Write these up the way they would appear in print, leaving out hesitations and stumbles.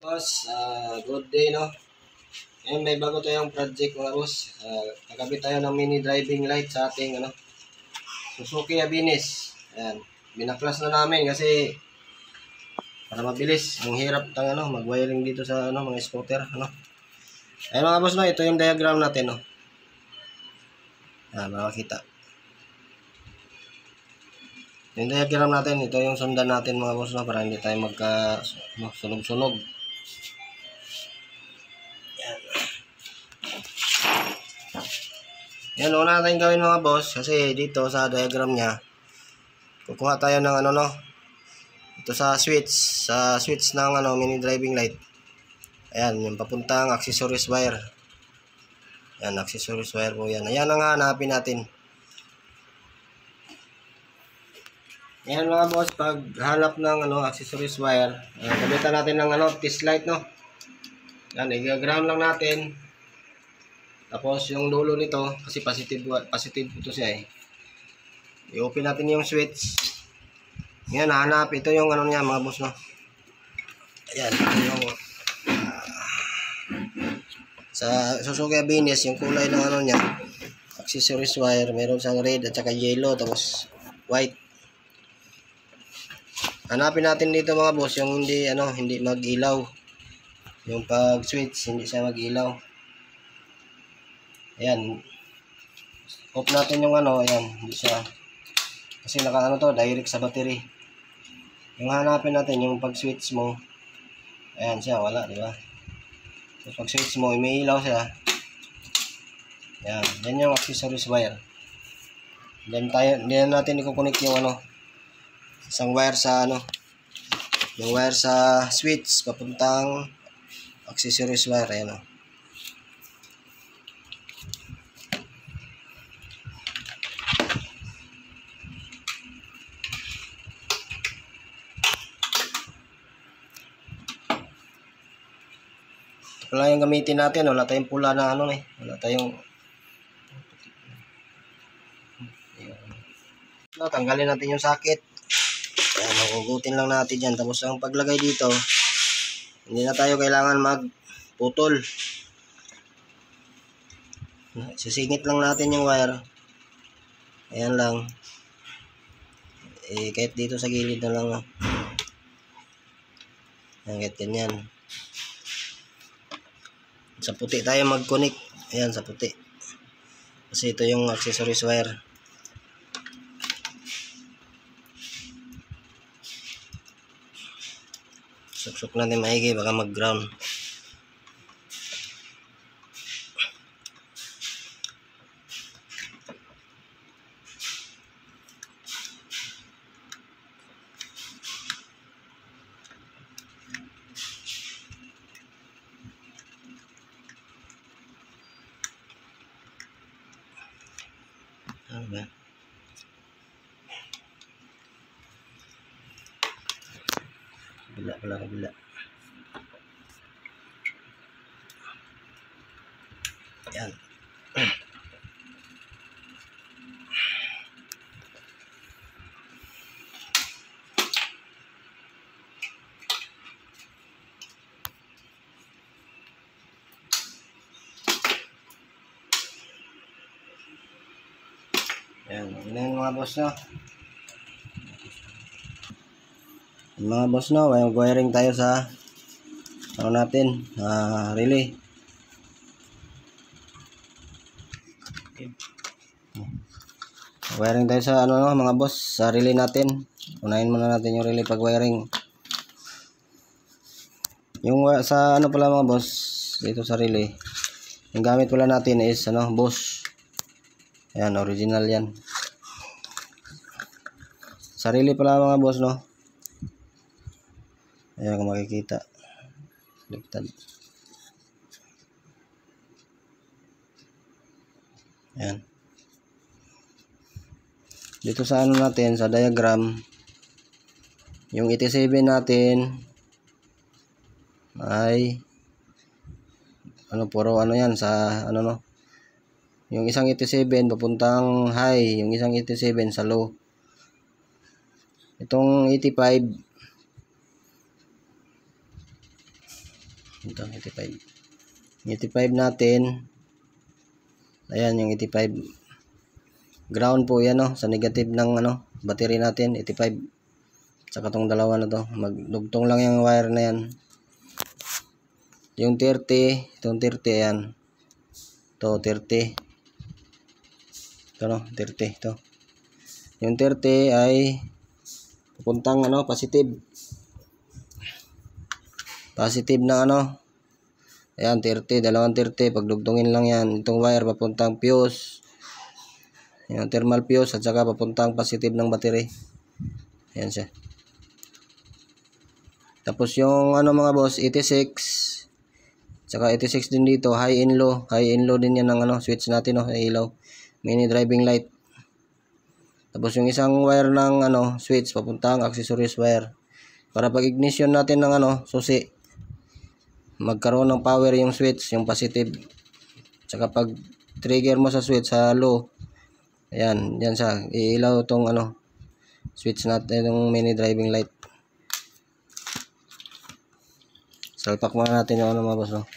Boss, good day, no? Ngayon may bago tayong project mga boss. Kakabit tayo ng mini driving light sa ating Suzuki Avinis. Ayan, binaklas na namin kasi para mabilis. Ang hirap mag-wiring dito sa mga scooter, Ayan mga boss, no? Ito yung diagram natin, no? Ayan, makakita. Yung diagram natin, ito yung sundan natin mga boss, no? Para hindi tayo sunog-sunog. Yan, una natin gawin mga boss, kasi dito sa diagram niya, kukuha tayo ng ito sa switch ng mini driving light. Ayan, yung papuntang accessories wire. Ayan, accessories wire po yan. Ayan ang hanapin natin. Ayan mga boss, pag hanap ng accessories wire, gamitan natin ng test light, no? Ayan, i-ground lang natin. Tapos yung dulo nito, kasi positive ito siya eh. I-open natin yung switch. Ngayon, hanap. Ito yung niya mga boss, no? Ayan, yung sa Suzuki Avinis, yung kulay ng niya, accessories wire, meron siyang red at saka yellow, tapos white. Hanapin natin dito mga boss, yung hindi mag-ilaw. Yung pag switch, hindi siya mag-ilaw. Ayan. Off natin yung ayan, hindi siya. Kasi naka to, direct sa battery. Yung hanapin natin, yung pag switch mo, ayan siya, wala, di ba? So, pag switch mo, may ilaw siya. Ayan, yan yung accessories wire. Then natin i-connect yung isang wire sa yung wire sa switch papuntang accessories wire, ayan o. Wala yung gamitin natin, wala tayong pula na wala tayong tanggalin natin yung socket. Ayan, magugutin lang natin yan. Tapos ang paglagay dito, hindi na tayo kailangan magputol. Sisingit lang natin yung wire. Ayan lang. Kahit dito sa gilid na lang. Kahit ganyan. Sa puti tayo mag-connect. Ayan, sa puti. Kasi ito yung accessories wire. Suksok natin maigi, baka mag-ground. Ano ba? Kabila pala, kabila. Ayan. Ayan, yun na yung mga boss, no? Mga boss, no? Wiring tayo sa natin, relay. Wiring tayo sa mga boss, sa relay natin. Unahin muna natin yung relay pag wiring. Yung sa pala mga boss, dito sa relay, yung gamit pala natin is boss. Ayan, original yan. Sa relay pala mga boss, no? Ayan, kung makikita. Baliktad. Ayan. Dito sa natin, sa diagram, yung 87 natin ay puro yan sa no. Yung isang 87 papuntang high, yung isang 87 sa low. Itong 85 Ito, 85. 85 natin. Ayan, yung 85. Ground po yan, no? Sa negative ng battery natin, 85. Saka tong dalawa na to. Magdugtong lang yung wire na yan. Yung 30, itong 30, ayan. Ito, 30. Ito, no? 30, ito. Yung 30 ay pupuntang positive. Positive na ayan, 30, dalawang 30. Pagdugtungin lang yan. Itong wire papuntang fuse. Yung thermal fuse at saka papuntang positive ng battery. Ayan siya. Tapos yung mga boss, 86. Saka 86 din dito, high and low. High and low din yan ng switch natin, ilaw. Mini driving light. Tapos yung isang wire ng switch papuntang accessories wire. Para pag ignition natin ng susi, magkaroon ng power yung switch, yung positive. Saka pag trigger mo sa switch sa low, ayan, yan siya. Iilaw tong switch natin, yung mini driving light. Salpak muna natin yung mga boss, no?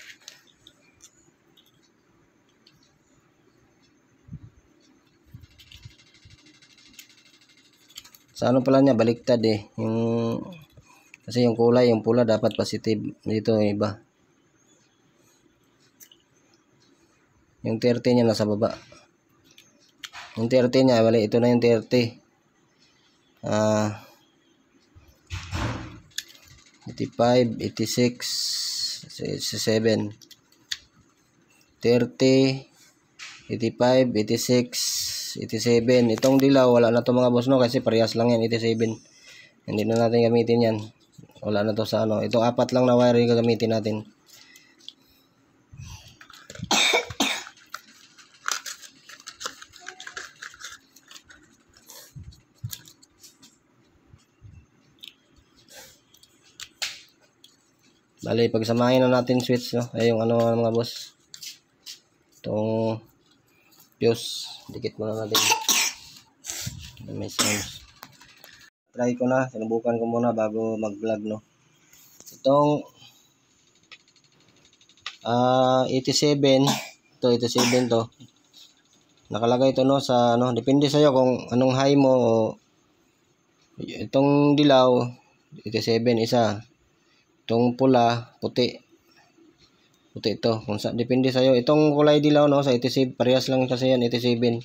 Sa pala niya, baliktad kasi yung kulay, yung pula dapat positive. Dito yung iba. Yung 30 niya nasa baba. Yung 30 niya, wala, ito na yung 30. 85, 86, 87, 30, 85, 86, 87. Itong dilaw, wala na to mga boss, no? Kasi parehas lang yan, 87. Hindi na natin gamitin yan. Wala na to sa Itong apat lang na wire yung gagamitin natin. Bali, pagsamahin na natin switch, no? Ay yung mga boss. Itong fuse, dikit muna natin. May sounds. Try ko na, sinubukan ko muna bago mag-vlog, no? Itong 87, ito 87 to. Nakalagay ito, no, sa depende sa iyo kung anong high mo. Itong dilaw 87 isa. Itong pula, puti. Puti ito. Depende sa iyo. Itong kulay dilaw, no, sa 87, parehas lang kasi yan, 87.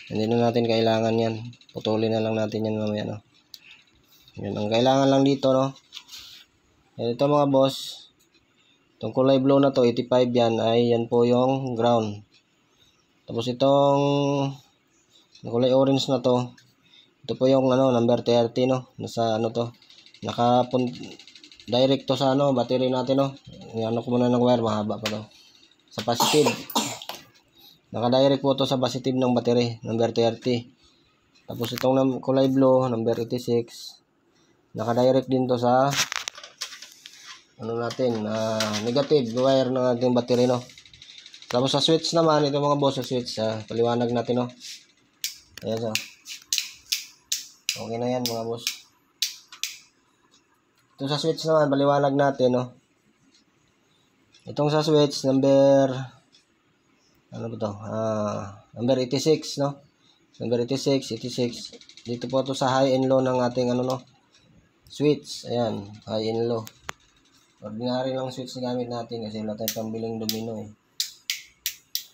Hindi na natin kailangan yan. Putulin na lang natin yan mamaya, no. Yan ang kailangan lang dito, no. Yan, ito mga boss. Itong kulay blue na to, 85 yan, ay yan po yung ground. Tapos itong kulay orange na to, ito po yung number 30, no. Nasa to. Direct to sa battery natin, no. Ko muna ng wire, mahaba pa to. Sa positive. Naka-direct po to sa positive ng battery, number 30. Tapos itong kulay blue, number 86. Naka-direct din to sa natin, negative wire ng ating battery, no. Tapos sa switch naman, ito mga boss, sa switch, paliwanag natin, no. Ayan so. Okay na yan mga boss. Ito sa switch naman, paliwanag natin, no. Itong sa switch, number ba to? Number 86, no. Number 86, 86. Dito po to sa high and low ng ating switch. Ayan, high and low. Ordinary lang switch na gamit natin kasi wala tayong pambiling domino,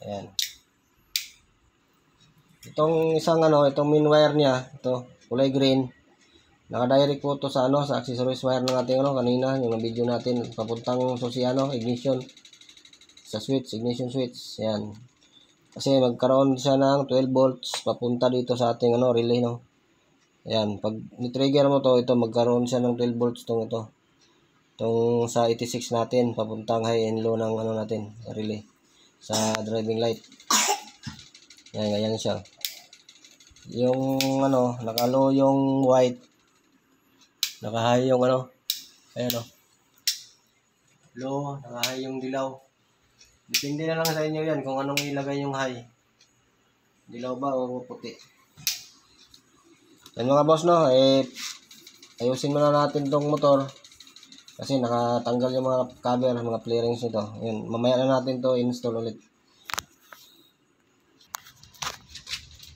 Ayan. Itong isang itong main wire niya, ito, kulay green. Naka-direct po to sa sa accessories wire ng ating kanina, yung video natin papuntang susi ignition sa switch, ignition switch. Ayan. Kasi magkaroon siya ng 12 volts papunta dito sa ating relay, no. Ayan, pag ni-trigger mo to, ito magkaroon siya ng 12 volts tong ito. Itong sa 86 natin papuntang high and low ng natin, relay sa driving light. Ayan, ganyan siya. Yung naka-low yung white, naka-high yung ayan low, naka-high yung dilaw. Depende na lang sa inyo yan kung anong ilagay yung high. Dilaw ba o puti. Yan mga boss, no, ayusin muna natin tong motor. Kasi nakatanggal yung mga cover, mga flarings nito. Yun, mamaya na natin to install ulit.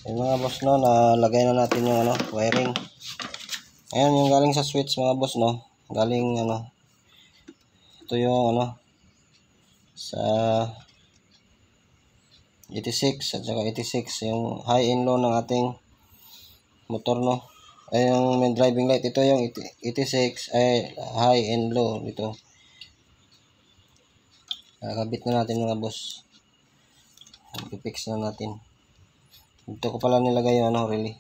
Yung mga boss no, nalagay na natin yung wiring. Ayan yung galing sa switch mga boss no. Galing ito yung sa 86 at saka 86 yung high and low ng ating motor no. Ay yung main driving light, ito yung 86 ay high and low dito. Nakakabit na natin mga boss. I-fix na natin. Dito ko pala nilagay yung relay.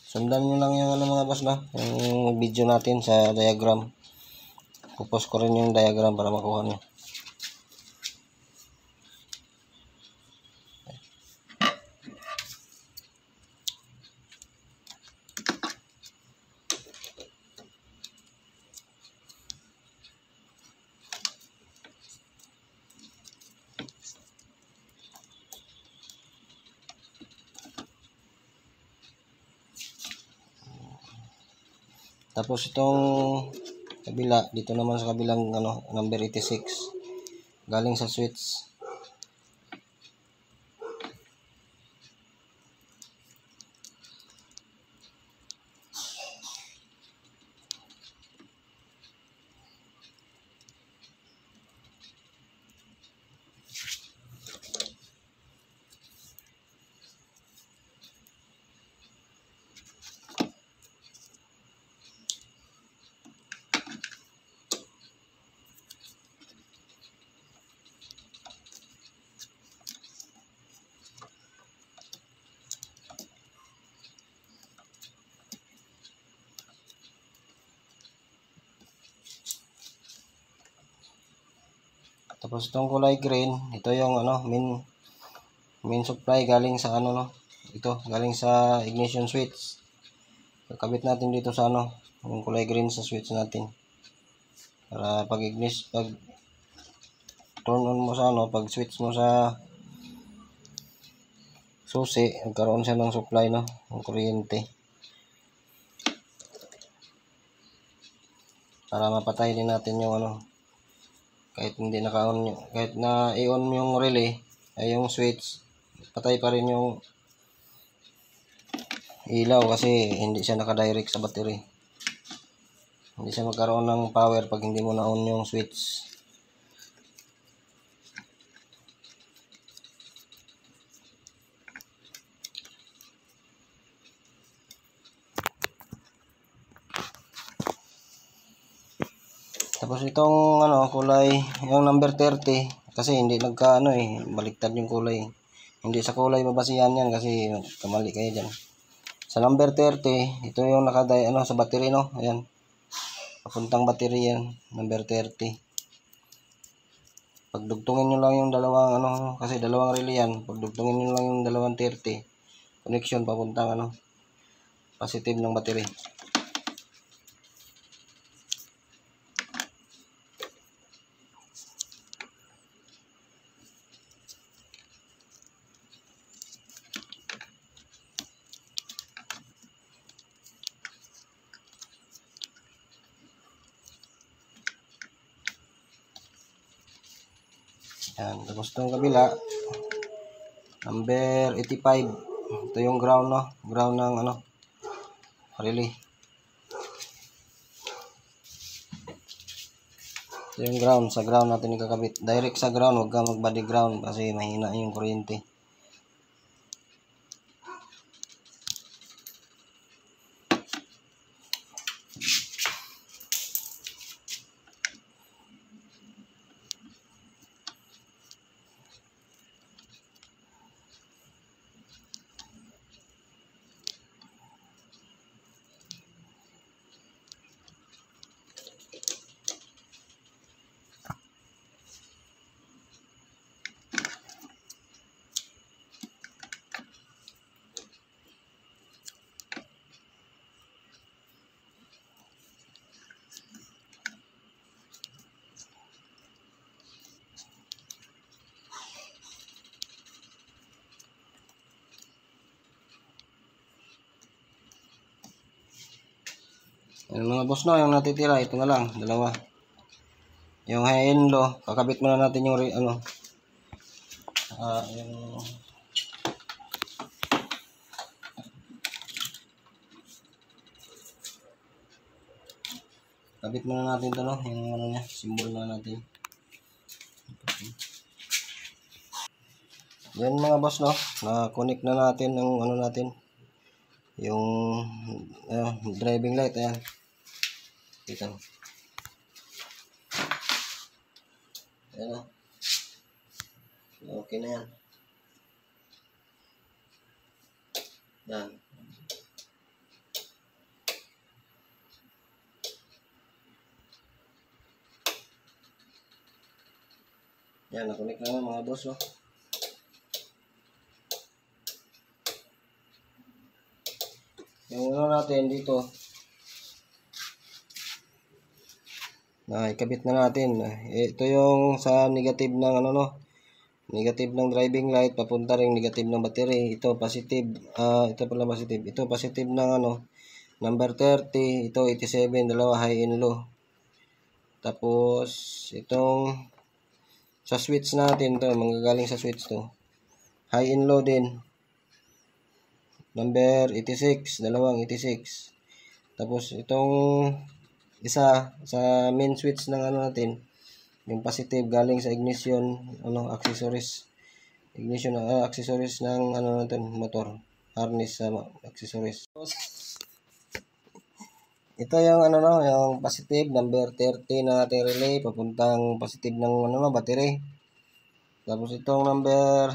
Sundan nyo lang yung mga boss no, yung video natin sa diagram. Pupost ko rin yung diagram para makuha nyo. Tapos itong kabila, dito naman sa kabilang number 86 galing sa switch. Tapos itong kulay green, ito yung main supply galing sa ito galing sa ignition switch. Kakabit natin dito sa yung kulay green sa switch natin. Para pag turn on mo sa pag switch mo sa susi, nagkaroon siya ng supply ng kuryente. Para mapatay din natin yung kahit hindi naka-on, kahit na i-on yung relay ay yung switch, patay pa rin yung ilaw kasi hindi siya naka-direct sa battery. Hindi siya magkaroon ng power pag hindi mo na-on yung switch. Tapos itong kulay, yung number 30 kasi hindi baliktad yung kulay. Hindi sa kulay babasihan yan kasi kamali kayo diyan. Sa number 30, ito yung sa battery Ayan. Papuntang battery yan, number 30. Pagdugtungin nyo lang yung dalawang kasi dalawang relay yan. Pagdugtungin nyo lang yung dalawang 30, connection papuntang positive ng battery. Yan, tapos itong kabila, number 85. Ito yung ground ground ng relay. Ito yung ground, sa ground natin ikakabit. Direct sa ground, huwag ka mag-body ground kasi mahina yung kuryente. Yung mga boss no, yung natitira, ito na lang, dalawa. Yung high and low, kakabit muna natin yung yung kabit muna natin to no, yung ano niya, symbol na natin. Yan mga boss no, na-connect na natin ng ano natin, yung driving light, ayan. Dito. Ayan o. Okay na yan. Yan. Yan, nakunik na mga boss oh. Yung ano natin dito, ikabit na natin. Ito yung sa negative ng ano no, negative ng driving light papunta ring negative ng battery. Ito positive, ito pala positive. Ito positive ng ano, number 30, ito 87, dalawa high and low. Tapos itong sa switch natin to, manggagaling sa switch to. High and low din. Number 86, dalawang 86. Tapos itong isa sa main switch ng ano natin, yung positive galing sa ignition ano accessories. Ignition accessories ng ano natin, motor. Harness sa accessories. Ito yung ano no, yung positive number 30 na ating relay papuntang positive ng ano no, battery. Tapos itong number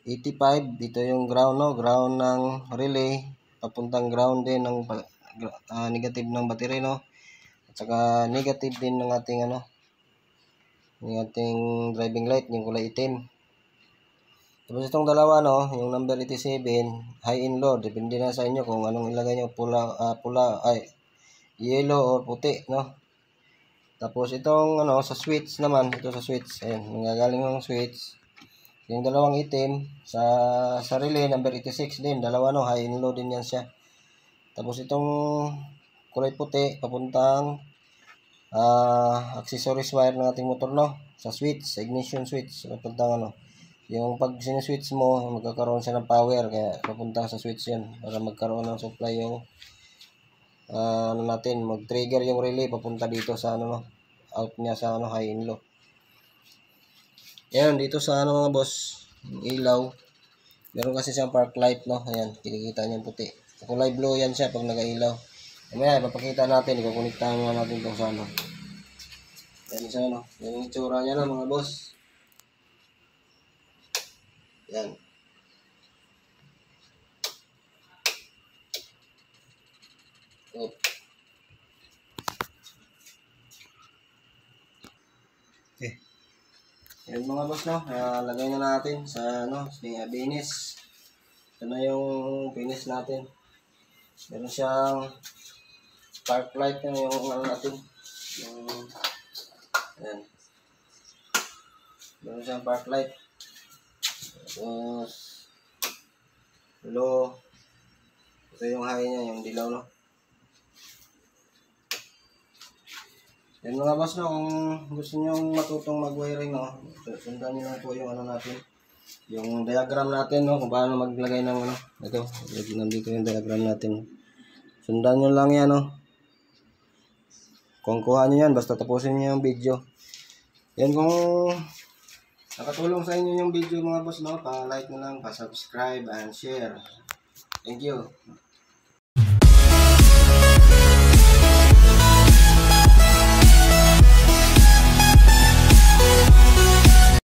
85, dito yung ground no, ground ng relay papuntang ground din ng negative ng battery no. At saka negative din ng ating ano, yung ating driving light, yung kulay itim. Tapos itong dalawa no, yung number 87, high and low, depende na sa inyo kung anong ilagay nyo, yellow or puti no. Tapos itong ano sa switch naman, ito sa switch, ayan, nanggagaling ng switch. Yung dalawang itim sa relay number 86 din, dalawa no, high and low din yan siya. Tapos itong kulay puti papuntang accessories wire ng ating motor no, sa switch, sa ignition switch, papuntang ano. Yung pag siniswitch mo, magkakaroon siya ng power, kaya papunta sa switch yan para magkaroon ng supply yung ano natin, mag-trigger yung relay papunta dito sa ano no, out niya sa ano, high and low. Yan, dito sa ano mga boss, ilaw. Meron kasi siyang park light no, ayan, kinikita niya puti. Kulay blue yan siya pag nagailaw. Mamaya, papakita natin, ikukuniktahan nga natin itong sa ano. Yan siya no, yan yung itsura niya no mga boss. Yan. Oh. Okay. Yan mga boss no, lagay na natin sa ano, sa finish. Ito na yung finish natin. Meron siyang park light na yung ano natin. Yung ayan. Meron siyang park light. Tapos low. Ito yung high niya, yung dilaw no. Yan mga boss no, kung gusto nyo matutong mag-wiring no, sundan nyo lang po yung ano natin, yung diagram natin no, kung paano maglagay ng ano, ito, nandito yung diagram natin. Sundan nyo lang yan no. Kung kuha nyo yan, basta tapusin nyo yung video. Yan, kung nakatulong sa inyo yung video mga boss no, pa-like nyo lang, pa-subscribe and share. Thank you.